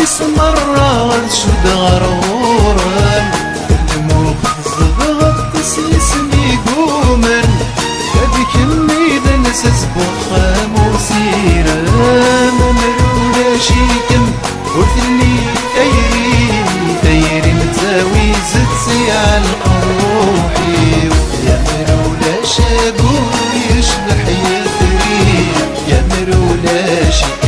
مرة شد غرورا الموخ الزغط تسيسني قومن هذيك الميدان نسس بخام وسيرا ممرولا شيكم وثلي ثيري متزاوي زد سيع القروحي يا مرولا شابو يشبح يثري يا مرولا شيكم